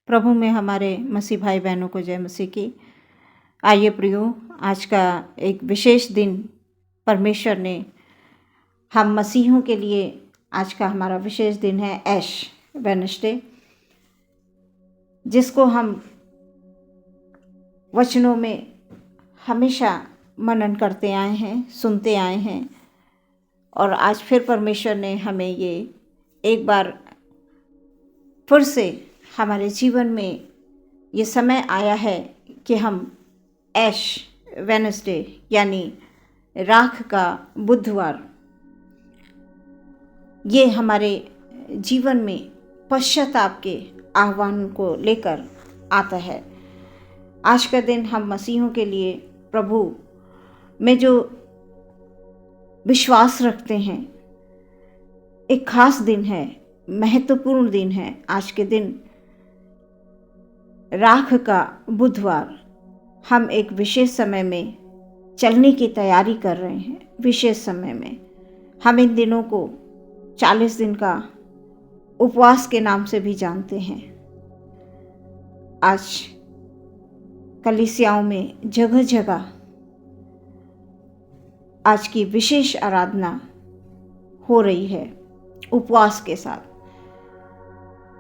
प्रभु में हमारे मसीह भाई बहनों को जय मसीह की। आइए प्रियो, आज का एक विशेष दिन परमेश्वर ने हम मसीहों के लिए, आज का हमारा विशेष दिन है ऐश वेडनेसडे, जिसको हम वचनों में हमेशा मनन करते आए हैं, सुनते आए हैं। और आज फिर परमेश्वर ने हमें ये एक बार फिर से हमारे जीवन में ये समय आया है कि हम ऐश वेडनेसडे यानी राख का बुधवार, ये हमारे जीवन में पश्चाताप के आह्वान को लेकर आता है। आज का दिन हम मसीहों के लिए प्रभु में जो विश्वास रखते हैं, एक खास दिन है, महत्वपूर्ण दिन है। आज के दिन राख का बुधवार, हम एक विशेष समय में चलने की तैयारी कर रहे हैं। विशेष समय में हम इन दिनों को 40 दिन का उपवास के नाम से भी जानते हैं। आज कलीसियाओं में जगह जगह आज की विशेष आराधना हो रही है उपवास के साथ,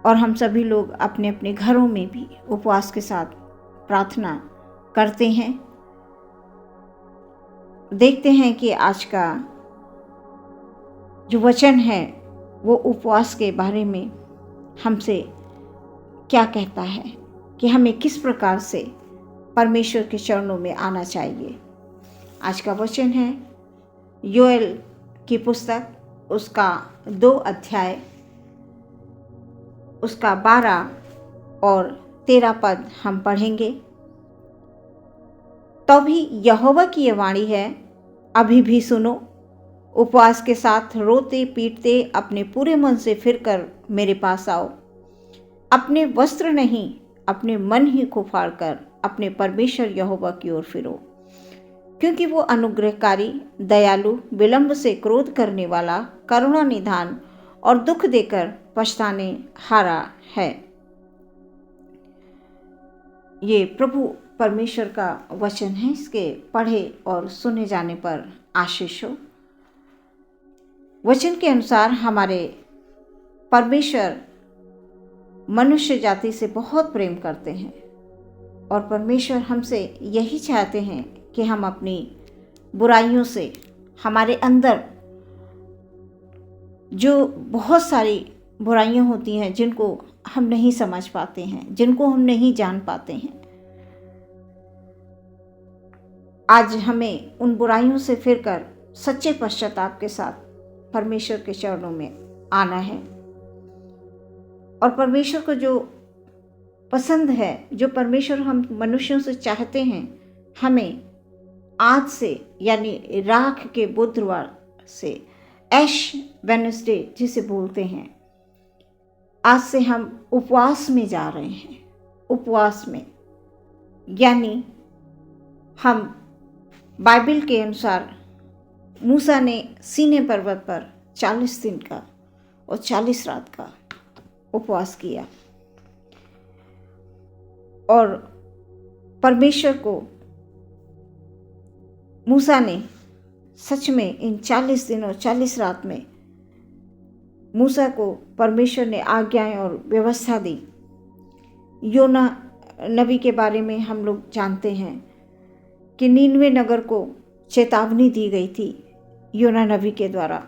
और हम सभी लोग अपने अपने घरों में भी उपवास के साथ प्रार्थना करते हैं। देखते हैं कि आज का जो वचन है वो उपवास के बारे में हमसे क्या कहता है, कि हमें किस प्रकार से परमेश्वर के चरणों में आना चाहिए। आज का वचन है योएल की पुस्तक, उसका 2 अध्याय, उसका 12 और 13 पद हम पढ़ेंगे। तो भी यहोवा की ये वाणी है, अभी भी सुनो, उपवास के साथ रोते पीटते अपने पूरे मन से फिरकर मेरे पास आओ। अपने वस्त्र नहीं, अपने मन ही को फाड़कर अपने परमेश्वर यहोवा की ओर फिरो, क्योंकि वो अनुग्रहकारी, दयालु, विलंब से क्रोध करने वाला, करुणा निधान और दुख देकर पछताने हारा है। ये प्रभु परमेश्वर का वचन है। इसके पढ़े और सुने जाने पर आशीष हो। वचन के अनुसार हमारे परमेश्वर मनुष्य जाति से बहुत प्रेम करते हैं, और परमेश्वर हमसे यही चाहते हैं कि हम अपनी बुराइयों से, हमारे अंदर जो बहुत सारी बुराइयां होती हैं जिनको हम नहीं समझ पाते हैं, जिनको हम नहीं जान पाते हैं, आज हमें उन बुराइयों से फिरकर सच्चे पश्चाताप के साथ परमेश्वर के चरणों में आना है। और परमेश्वर को जो पसंद है, जो परमेश्वर हम मनुष्यों से चाहते हैं, हमें आज से यानी राख के बुधवार से, ऐश वेडनेसडे जिसे बोलते हैं, आज से हम उपवास में जा रहे हैं। उपवास में यानी हम बाइबल के अनुसार मूसा ने सीनै पर्वत पर 40 दिन का और 40 रात का उपवास किया, और परमेश्वर को मूसा ने सच में इन 40 दिन और 40 रात में मूसा को परमेश्वर ने आज्ञाएं और व्यवस्था दी। योना नबी के बारे में हम लोग जानते हैं कि नीनवे नगर को चेतावनी दी गई थी योना नबी के द्वारा,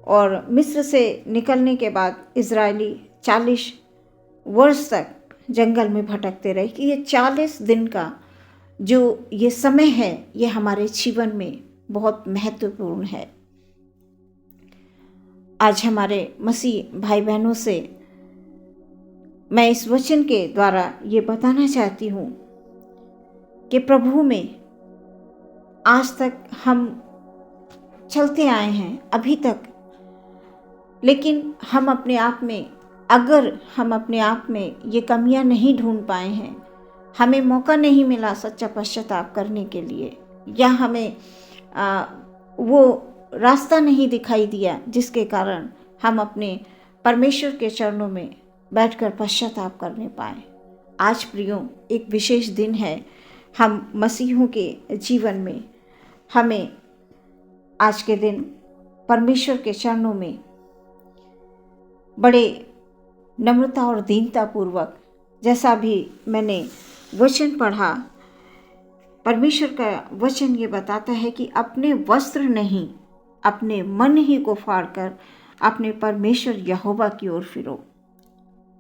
और मिस्र से निकलने के बाद इजरायली 40 वर्ष तक जंगल में भटकते रहे। कि ये 40 दिन का जो ये समय है, ये हमारे जीवन में बहुत महत्वपूर्ण है। आज हमारे मसीह भाई बहनों से मैं इस वचन के द्वारा ये बताना चाहती हूँ कि प्रभु में आज तक हम चलते आए हैं अभी तक, लेकिन हम अपने आप में, अगर हम अपने आप में ये कमियां नहीं ढूंढ पाए हैं, हमें मौका नहीं मिला सच्चा पश्चाताप करने के लिए, या हमें वो रास्ता नहीं दिखाई दिया जिसके कारण हम अपने परमेश्वर के चरणों में बैठकर पश्चाताप करने पाएं। आज प्रियो एक विशेष दिन है हम मसीहों के जीवन में। हमें आज के दिन परमेश्वर के चरणों में बड़े नम्रता और दीनता पूर्वक, जैसा भी मैंने वचन पढ़ा, परमेश्वर का वचन ये बताता है कि अपने वस्त्र नहीं, अपने मन ही को फाड़कर अपने परमेश्वर यहोवा की ओर फिरो।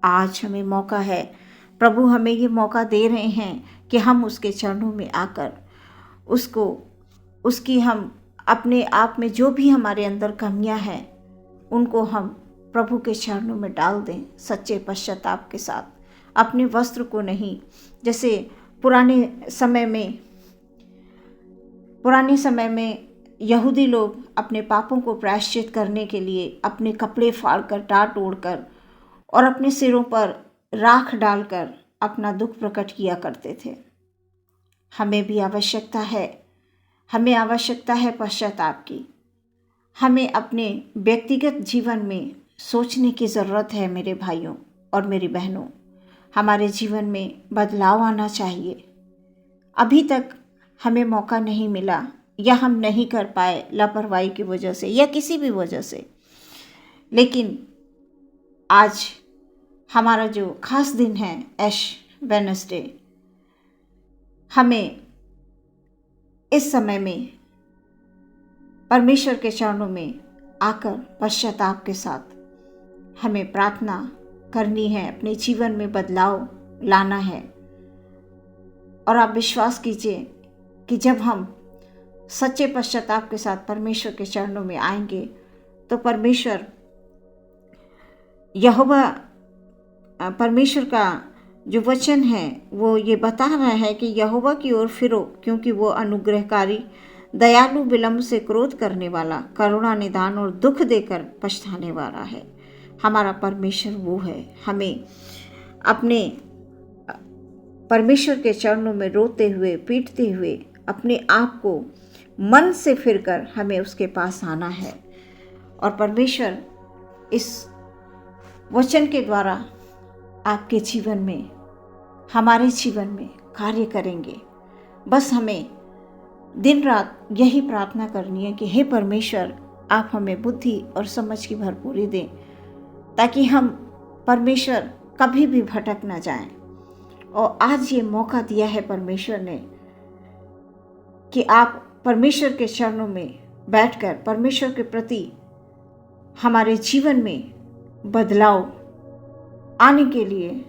आज हमें मौका है, प्रभु हमें ये मौका दे रहे हैं कि हम उसके चरणों में आकर उसकी हम अपने आप में जो भी हमारे अंदर कमियां हैं उनको हम प्रभु के चरणों में डाल दें सच्चे पश्चाताप के साथ। अपने वस्त्र को नहीं, जैसे पुराने समय में यहूदी लोग अपने पापों को प्रायश्चित करने के लिए अपने कपड़े फाड़कर, टाट ओढ़कर और अपने सिरों पर राख डालकर अपना दुख प्रकट किया करते थे। हमें भी आवश्यकता है पश्चाताप की। हमें अपने व्यक्तिगत जीवन में सोचने की ज़रूरत है मेरे भाइयों और मेरी बहनों। हमारे जीवन में बदलाव आना चाहिए। अभी तक हमें मौका नहीं मिला या हम नहीं कर पाए लापरवाही की वजह से या किसी भी वजह से, लेकिन आज हमारा जो खास दिन है ऐश वेडनेसडे, हमें इस समय में परमेश्वर के चरणों में आकर पश्चाताप के साथ हमें प्रार्थना करनी है, अपने जीवन में बदलाव लाना है। और आप विश्वास कीजिए कि जब हम सच्चे पश्चाताप के साथ परमेश्वर के चरणों में आएंगे तो परमेश्वर का जो वचन है वो ये बता रहा है कि यहोवा की ओर फिरो, क्योंकि वो अनुग्रहकारी, दयालु, विलंब से क्रोध करने वाला, करुणा निदान और दुख देकर पछताने वाला है। हमारा परमेश्वर वो है। हमें अपने परमेश्वर के चरणों में रोते हुए, पीटते हुए अपने आप को मन से फिरकर हमें उसके पास आना है। और परमेश्वर इस वचन के द्वारा आपके जीवन में, हमारे जीवन में कार्य करेंगे। बस हमें दिन रात यही प्रार्थना करनी है कि हे परमेश्वर, आप हमें बुद्धि और समझ की भरपूरी दें, ताकि हम परमेश्वर कभी भी भटक ना जाएं। और आज ये मौका दिया है परमेश्वर ने कि आप परमेश्वर के चरणों में बैठकर परमेश्वर के प्रति हमारे जीवन में बदलाव आने के लिए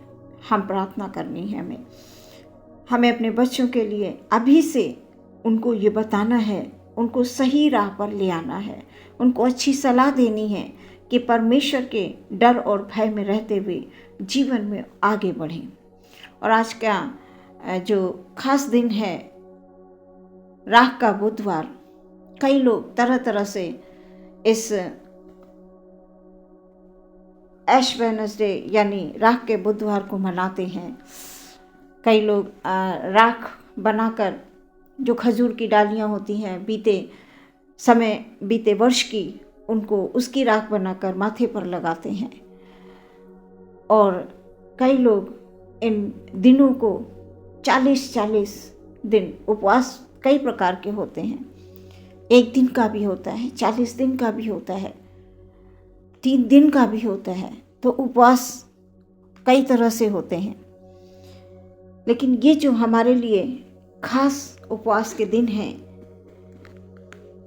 हम प्रार्थना करनी है। हमें अपने बच्चों के लिए अभी से उनको ये बताना है, उनको सही राह पर ले आना है, उनको अच्छी सलाह देनी है कि परमेश्वर के डर और भय में रहते हुए जीवन में आगे बढ़ें। और आज का जो खास दिन है राख का बुधवार, कई लोग तरह तरह से इस ऐश वेडनेसडे यानी राख के बुधवार को मनाते हैं। कई लोग राख बनाकर, जो खजूर की डालियाँ होती हैं बीते वर्ष की, उनको उसकी राख बनाकर माथे पर लगाते हैं। और कई लोग इन दिनों को 40 दिन उपवास कई प्रकार के होते हैं। 1 दिन का भी होता है, 40 दिन का भी होता है, 3 दिन का भी होता है। तो उपवास कई तरह से होते हैं, लेकिन ये जो हमारे लिए खास उपवास के दिन हैं,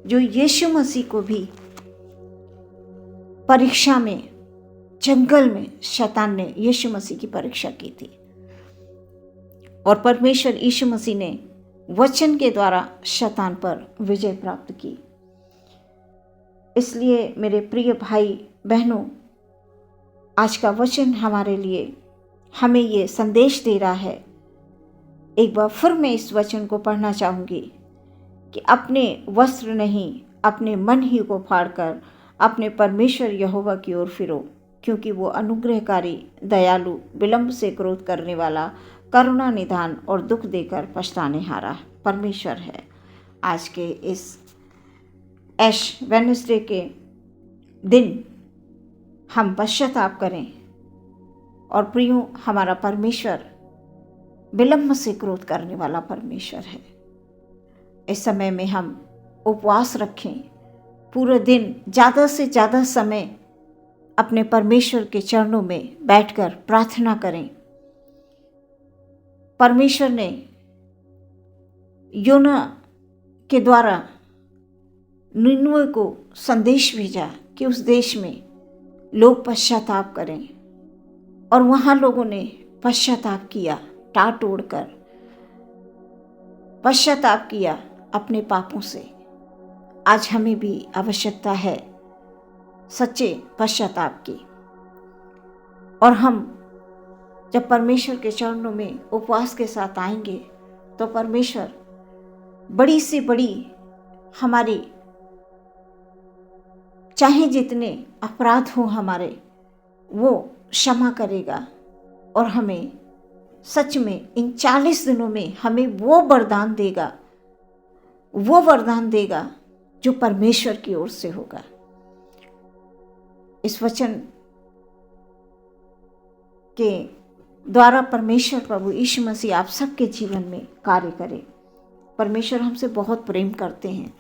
जो यीशु मसीह को भी परीक्षा में, जंगल में शैतान ने यीशु मसीह की परीक्षा की थी और परमेश्वर यीशु मसीह ने वचन के द्वारा शैतान पर विजय प्राप्त की। इसलिए मेरे प्रिय भाई बहनों, आज का वचन हमारे लिए हमें ये संदेश दे रहा है। एक बार फिर मैं इस वचन को पढ़ना चाहूँगी कि अपने वस्त्र नहीं, अपने मन ही को फाड़कर अपने परमेश्वर यहोवा की ओर फिरो, क्योंकि वो अनुग्रहकारी, दयालु, विलंब से क्रोध करने वाला, करुणा निदान और दुख देकर पछताने हारा परमेश्वर है। आज के इस ऐश वेडनेसडे के दिन हम पश्चाताप करें और प्रियो, हमारा परमेश्वर विलंब से क्रोध करने वाला परमेश्वर है। इस समय में हम उपवास रखें, पूरे दिन ज़्यादा से ज़्यादा समय अपने परमेश्वर के चरणों में बैठकर प्रार्थना करें। परमेश्वर ने योना के द्वारा निनवे को संदेश भेजा कि उस देश में लोग पश्चाताप करें, और वहाँ लोगों ने पश्चाताप किया, टाट ओढ़कर पश्चाताप किया अपने पापों से। आज हमें भी आवश्यकता है सच्चे पश्चाताप की, और हम जब परमेश्वर के चरणों में उपवास के साथ आएंगे तो परमेश्वर बड़ी से बड़ी हमारी, चाहे जितने अपराध हो हमारे, वो क्षमा करेगा, और हमें सच में इन 40 दिनों में हमें वो वरदान देगा जो परमेश्वर की ओर से होगा। इस वचन के द्वारा परमेश्वर प्रभु यीशु मसीह आप सबके जीवन में कार्य करे। परमेश्वर हमसे बहुत प्रेम करते हैं,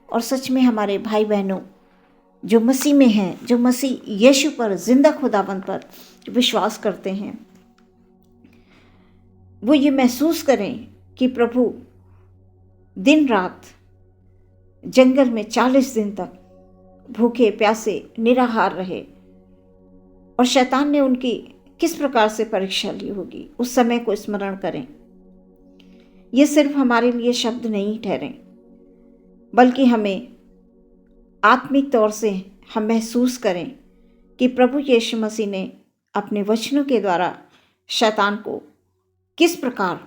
और सच में हमारे भाई बहनों जो मसीह में हैं, जो मसीह यीशु पर, जिंदा खुदावंद पर विश्वास करते हैं, वो ये महसूस करें कि प्रभु दिन रात जंगल में 40 दिन तक भूखे प्यासे निराहार रहे, और शैतान ने उनकी किस प्रकार से परीक्षा ली होगी, उस समय को स्मरण करें। ये सिर्फ हमारे लिए शब्द नहीं ठहरे, बल्कि हमें आत्मिक तौर से हम महसूस करें कि प्रभु यीशु मसीह ने अपने वचनों के द्वारा शैतान को किस प्रकार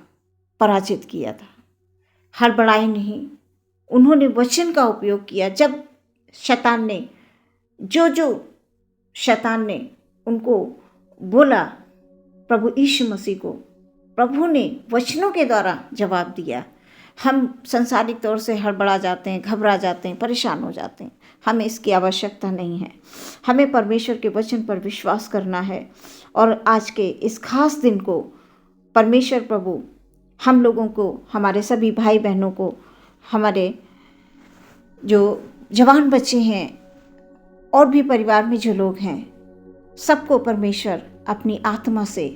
पराजित किया था। हड़बड़ाए नहीं, उन्होंने वचन का उपयोग किया। जब शैतान ने जो शैतान ने उनको बोला, प्रभु यीशु मसीह को प्रभु ने वचनों के द्वारा जवाब दिया। हम सांसारिक तौर से हड़बड़ा जाते हैं, घबरा जाते हैं, परेशान हो जाते हैं। हमें इसकी आवश्यकता नहीं है। हमें परमेश्वर के वचन पर विश्वास करना है, और आज के इस खास दिन को परमेश्वर प्रभु हम लोगों को, हमारे सभी भाई बहनों को, हमारे जो जवान बच्चे हैं और भी परिवार में जो लोग हैं, सबको परमेश्वर अपनी आत्मा से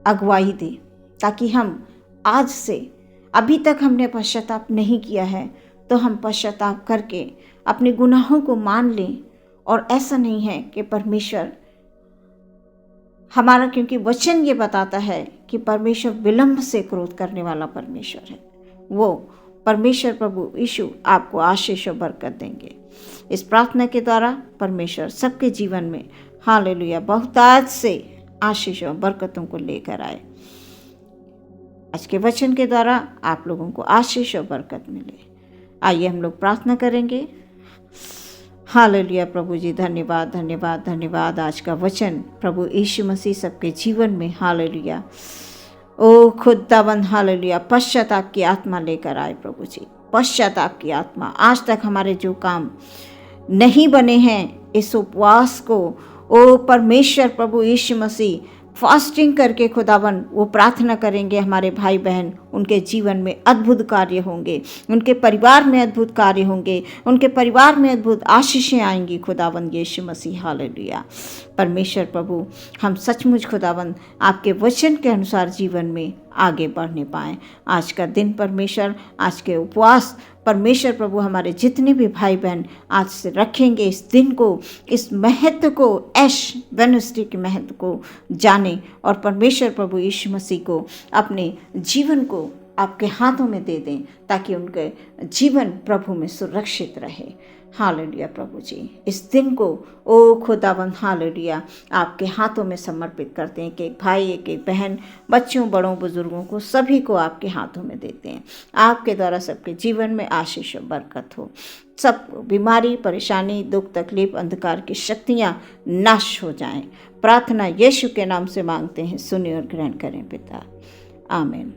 अगुवाई दे, ताकि हम आज से, अभी तक हमने पश्चाताप नहीं किया है तो हम पश्चाताप करके अपने गुनाहों को मान लें। और ऐसा नहीं है कि परमेश्वर हमारा, क्योंकि वचन ये बताता है कि परमेश्वर विलंब से क्रोध करने वाला परमेश्वर है। वो परमेश्वर प्रभु यीशु आपको आशीष और बरकत देंगे। इस प्रार्थना के द्वारा परमेश्वर सबके जीवन में हालेलुया बहुतायत से आशीष और बरकतों को लेकर आए। आज के वचन के द्वारा आप लोगों को आशीष और बरकत मिले। आइए हम लोग प्रार्थना करेंगे। हालेलुया प्रभु जी, धन्यवाद धन्यवाद धन्यवाद। आज का वचन प्रभु यीशु मसीह सबके जीवन में हालेलुया ओ खुदावंद हालेलुया पश्चाताप की आत्मा लेकर आए। प्रभु जी, पश्चाताप की आत्मा, आज तक हमारे जो काम नहीं बने हैं, इस उपवास को ओ परमेश्वर प्रभु यीशु मसीह फास्टिंग करके खुदावन वो प्रार्थना करेंगे, हमारे भाई बहन, उनके जीवन में अद्भुत कार्य होंगे, उनके परिवार में अद्भुत कार्य होंगे, उनके परिवार में अद्भुत आशीषें आएंगी खुदावन यीशु मसीह हालेलुया। परमेश्वर प्रभु, हम सचमुच खुदावन आपके वचन के अनुसार जीवन में आगे बढ़ने पाएँ। आज का दिन परमेश्वर, आज के उपवास परमेश्वर प्रभु, हमारे जितने भी भाई बहन आज से रखेंगे इस दिन को, इस महत्व को, ऐश वेडनेसडे के महत्व को जाने, और परमेश्वर प्रभु यीशु मसीह को अपने जीवन को आपके हाथों में दे दें, ताकि उनके जीवन प्रभु में सुरक्षित रहे। हालेलुया प्रभु जी, इस दिन को ओ खुदावंद हालेलुया आपके हाथों में समर्पित करते हैं। एक भाई, एक बहन, बच्चों, बड़ों, बुजुर्गों को, सभी को आपके हाथों में देते हैं। आपके द्वारा सबके जीवन में आशीष और बरकत हो। सब बीमारी, परेशानी, दुख, तकलीफ, अंधकार की शक्तियाँ नाश हो जाएं। प्रार्थना यीशु के नाम से मांगते हैं, सुनिए और ग्रहण करें पिता, आमीन।